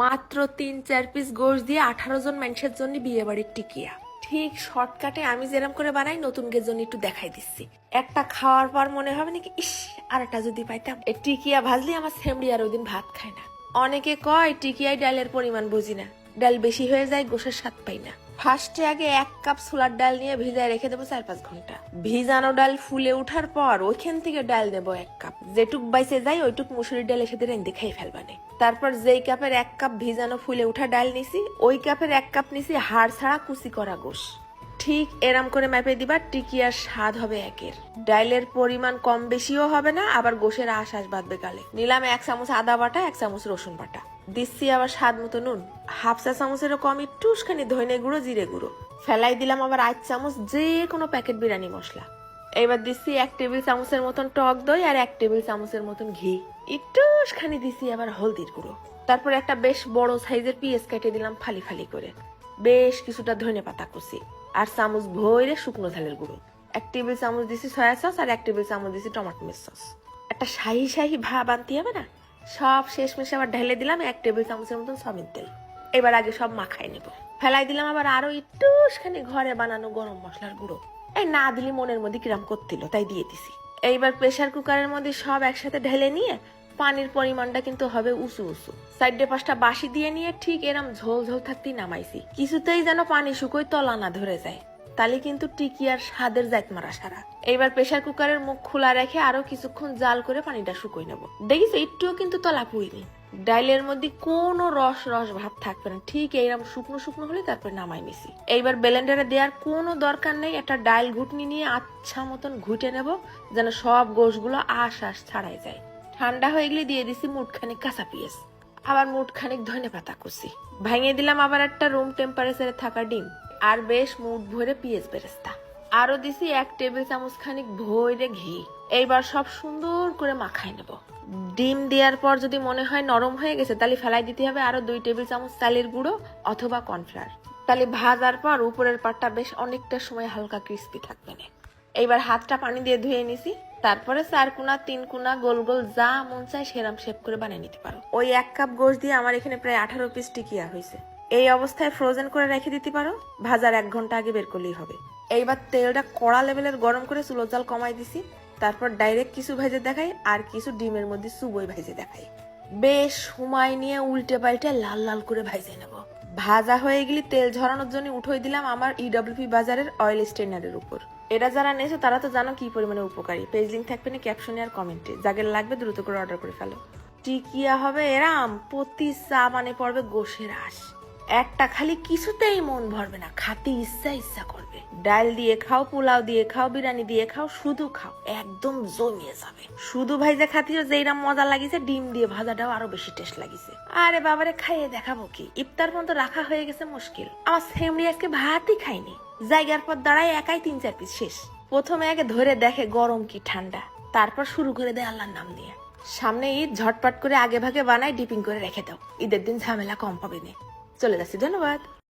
মাত্র ৩-৪ পিস গোশ দিয়ে 18 জন মানুষের জন্য বিয়ে বাড়ির টিকিয়া। ঠিক শর্টকাটে আমি যেরকম করে বানাই নতুনকে জন্য একটু দেখাই দিচ্ছি। একটা খাওয়ার পর মনে হবে নাকি ইস আর একটা যদি পাইতাম। এই টিকিয়া ভাজলি আমার সেমড়ি আর ওইদিন ভাত খায় না। অনেকে কয় টিকিয়ায় ডালের পরিমাণ বুঝি না, ডাল বেশি হয়ে যায় গোশের স্বাদ পাই না। ফার্স্টে আগে 1 কাপ ছোলার ডাল নিয়ে ভিজায় রেখে দেবো 4-5 ঘন্টা। ভিজানো ডাল ফুলে ওঠার পর ওইখান থেকে ডাল নেবো 1 কাপ। যেটুক বাইসে যায় ওইটুক মুসুরির ডালের সাথে রেঁধে খেয়ে ফেলবানে। তারপর যেই কাপের 1 কাপ ভিজানো ফুলে ওঠা ডাল নিছি ওই কাপের 1 কাপ নিছি হাড় ছাড়া কুচি করা গোশ। ঠিক এরাম করে মেপে দিবা, টিকিয়ার স্বাদ হবে একের। ডালের পরিমাণ কম বেশিও হবে না, আবার গোশের আশ বাঁধবে গালে। নিলাম 1 চামচ আদা বাটা, 1 চামচ রসুন বাটা। দিচ্ছি আবার স্বাদ মতো নুন, 1/2 চা চামচেরও কম একটুখানি ধনে গুঁড়ো, জিরে গুঁড়ো। ফেলাই দিলাম আবার 1 চামচ যে কোনো প্যাকেট বিরিয়ানি মশলা। এবার দিচ্ছি 1 টেবিল চামচের মতন টক দই আর 1 টেবিল চামচের মতন ঘি। একটুখানি দিচ্ছি আবার হলদির গুঁড়ো। তারপর একটা বেশ বড় সাইজের পেঁয়াজ কেটে দিলাম ফালি ফালি করে। বেশ কিছুটা ধনে পাতা কুচি আর চামচ ভরে শুকনো ঝালের গুঁড়ো। 1 টেবিল চামচ দিছি সয়া সস আর 1 টেবিল চামচ দিছি টমেটো সস। একটা শাহি শাহি ভাব আনতে হবে না, সব শেষমেশে আবার ঢেলে দিলাম 1 টেবিল চামচের মতন সয়াবিন তেল। এবার আগে সব মাখাই নেব। ফেলাই দিলাম আবার আরো একটুখানি ঘরে বানানো গরম মশলার গুঁড়ো। এই না দিলি মনের মধ্যে কিরাম করছিল তাই দিয়ে দিছি। এইবার প্রেসার কুকারের মধ্যে সব একসাথে ঢেলে নিয়ে পানির পরিমাণটা কিন্তু হবে উঁচু উঁচু। সাইডে 5টা বাসি দিয়ে নিয়ে ঠিক এরম ঝোল ঝোল থাকতেই নামাইছি। কিছুতেই যেন পানি শুকোয় তলা না ধরে যায়, তাহলে কিন্তু টিকিয়ার স্বাদের জাত মারা সারা। এইবার প্রেসার কুকারের মুখ খোলা রেখে আরো কিছুক্ষণ জাল করে পানিটা শুকোই নেব। দেখিস একটুও কিন্তু তলা পুড়িনি। ডাইলের মধ্যে কোনো রস রস ভাব থাকবে না, ঠিক এইরকম শুকনো শুকনো হলে তারপরে নামাই নিছি। এইবার ব্লেন্ডারে দেওয়ার কোনো দরকার নেই, একটা ডাইল ঘুটনি নিয়ে আচ্ছা মতন ঘুটে নেব যেন সব গোশগুলো আশ ছাড়াই যায়। ঠান্ডা হয়ে গেলে দিয়ে দিছি মুঠখানিক কাঁচা পেঁয়াজ, আবার মুঠখানিক ধনে পাতা কুচি। ভাঙিয়ে দিলাম আবার একটা রুম টেম্পারেচারে থাকা ডিম আর বেশ মুঠ ভরে পেঁয়াজ বেরেস্তা। আরো দিছি 1 টেবিল চামচ খানিক ভরে ঘি। এইবার সব সুন্দর করে মাখাই নেব। ডিম দেওয়ার পর যদি মনে হয় নরম হয়ে গেছে তাহলে ফেলাই দিতে হবে আরো 2 টেবিল চামচ চালের গুঁড়ো অথবা কর্নফ্লাওয়ার। তাহলে ভাজার পর উপরের পাটটা বেশ অনেকটা সময় হালকা ক্রিস্পি থাকবে না। এইবার হাতটা পানি দিয়ে ধুয়ে নিছি। তারপরে 4 কোনা 3 কোনা গোল গোল যা মন চায় সেরাম শেপ করে বানিয়ে নিতে পারো। ওই 1 কাপ গোশ দিয়ে আমার এখানে প্রায় 18 পিস টিকিয়া হয়েছে। এই অবস্থায় ফ্রোজেন করে রেখে দিতে পারো, ভাজার 1 ঘন্টা আগে বের করলেই হবে। এইবার তেলটা কড়া লেভেলের গরম করে চুলোর জাল কমাই দিছি। তারপর ডাইরেক্ট কিছু ভেজে দেখাই আর কিছু ডিমের মধ্যে চুবই ভেজে দেখাই। বেশ সময় নিয়ে উল্টে পাল্টে লাল লাল করে ভেজে নেব। ভাজা হয়ে গেলে তেল ঝরানোর জন্য উঠোই দিলাম আমার EWP বাজারের অয়েল স্টেনারের উপর। এটা যারা নেছে তারা তো জানো কি পরিমাণে উপকারী। পেজ লিংক থাকবে না ক্যাপশনে আর কমেন্টে, যাদের লাগবে দ্রুত করে অর্ডার করে ফেলো। টিকিয়া হবে এরাম, প্রতি চা মানে পড়বে গোশের আশ। একটা খালি কিছুতেই মন ভরবে না, খাতে ইচ্ছা করবে। ডাল দিয়ে খাও, পোলাও দিয়ে খাও, বিরিয়ানি দিয়ে খাও, শুধু খাও, একদম জমিয়ে যাবে। শুধু ভাইজা খাতিও যেইরাম মজা লাগিছে, ডিম দিয়ে ভাজাটাও আরো বেশি টেস্ট লাগিছে। আরে বাবারে খাইয়ে দেখাবো কি, ইফতার পর্যন্ত রাখা হয়ে গেছে মুশকিল। আমার সেমরি আজকে ভাতই খাইনি, জায়গার পর দাঁড়ায় একাই 3-4 পিস শেষ। প্রথমে আগে ধরে দেখে গরম কি ঠান্ডা, তারপর শুরু করে দেয় আল্লাহর নাম নিয়ে। সামনে ঈদ, ঝটপট করে আগে ভাগে বানাই ডিপিং করে রেখে দাও, ঈদের দিন ঝামেলা কম পাবে না। চলে যাচ্ছি, ধন্যবাদ।